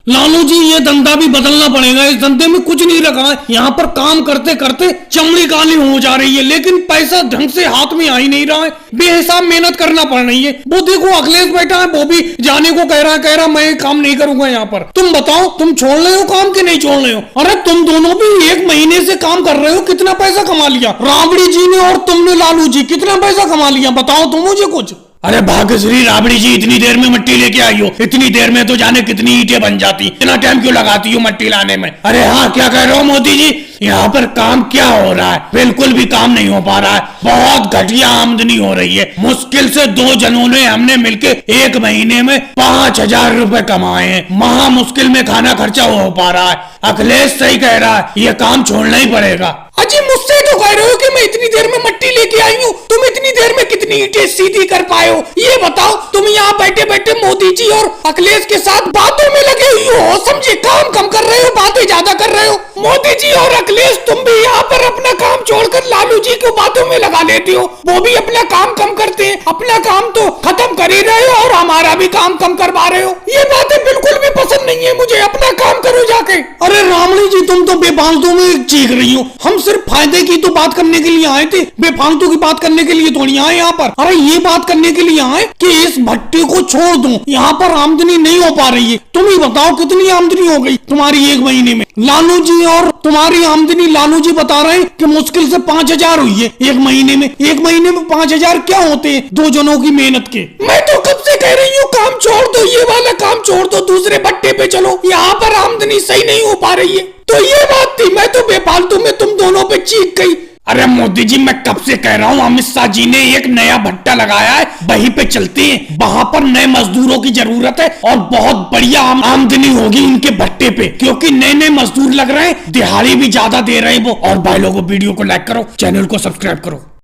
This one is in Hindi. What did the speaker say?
लालू जी ये धंधा भी बदलना पड़ेगा। इस धंधे में कुछ नहीं रखा है। यहाँ पर काम करते करते चमड़ी काली हो जा रही है, लेकिन पैसा ढंग से हाथ में आ ही नहीं रहा है। बेहिसाब मेहनत करना पड़ रही है। वो देखो अखिलेश बैठा है, वो भी जाने को कह रहा मैं काम नहीं करूंगा यहाँ पर। तुम बताओ, तुम छोड़ रहे हो काम के नहीं छोड़ रहे हो? अरे तुम दोनों भी 1 महीने से काम कर रहे हो, कितना पैसा कमा लिया? राबड़ी जी ने और तुमने लालू जी कितना पैसा कमा लिया? बताओ तुम मुझे कुछ। अरे भाग्यश्री, राबड़ी जी इतनी देर में मट्टी लेके आई हो, इतनी देर में तो जाने कितनी ईंटें बन जाती। इतना टाइम क्यों लगाती हो मट्टी लाने में? अरे हाँ, क्या कह रहे हो मोदी जी? यहाँ पर काम क्या हो रहा है? बिल्कुल भी काम नहीं हो पा रहा है। बहुत घटिया आमदनी हो रही है। मुश्किल से 2 जनों ने हमने मिलके 1 महीने में 5,000 रुपए कमाए हैं। महा मुश्किल में खाना खर्चा हो पा रहा है। अखिलेश सही कह रहा है, ये काम छोड़ना ही पड़ेगा। अजी मुझसे तो कह रहे हो कि मैं इतनी देर में मट्टी लेके आई हूँ, तुम इतनी देर में कितनी ईंटें सीधी कर पाए हो? ये बताओ। तुम यहाँ बैठे बैठे मोदी जी और अखिलेश के साथ बातों में लगे हुए हो, समझे? काम कम कर रहे हो, बातें ज्यादा कर रहे हो। मोदी जी और अखिलेश, तुम भी यहाँ पर अपना काम छोड़कर लालू जी को बातों में लगा लेते हो। वो भी अपना काम कम करते हैं। अपना काम तो खत्म कर ही रहे हो और हमारा भी काम कम करवा रहे हो। ये बातें बिल्कुल भी पसंद नहीं है मुझे। अपना काम करो जाके। अरे रामणी जी, तुम तो बेफालतू में चीख रही हो। हम सिर्फ फायदे की तो बात करने के लिए आए थे, बेफालतू की बात करने के लिए थोड़ी आए यहाँ पर। अरे ये बात करने के लिए आए कि इस भट्टी को छोड़ दूं, यहाँ पर आमदनी नहीं हो पा रही है। तुम ही बताओ कितनी आमदनी हो गई तुम्हारी 1 महीने में? लालू जी और तुम्हारी आमदनी, लालू जी बता रहे हैं कि मुश्किल से 5,000 हुई है 1 महीने में। 1 महीने में 5,000 क्या होते हैं 2 जनों की मेहनत के? मैं तो कब से कह रही हूँ काम छोड़ दो, ये वाला काम छोड़ दो, दूसरे भट्टे पे चलो। यहाँ पर आमदनी सही नहीं हो पा रही है। तो ये बात थी, मैं तो बेफालतू में तुम दोनों पे चीख गई। अरे मोदी जी, मैं कब से कह रहा हूँ, अमित शाह जी ने एक नया भट्टा लगाया है, वहीं पे चलते हैं। वहां पर नए मजदूरों की जरूरत है और बहुत बढ़िया आमदनी होगी उनके भट्टे पे, क्योंकि नए नए मजदूर लग रहे हैं, दिहाड़ी भी ज्यादा दे रहे हैं वो। और भाई लोगों, वीडियो को लाइक करो, चैनल को सब्सक्राइब करो।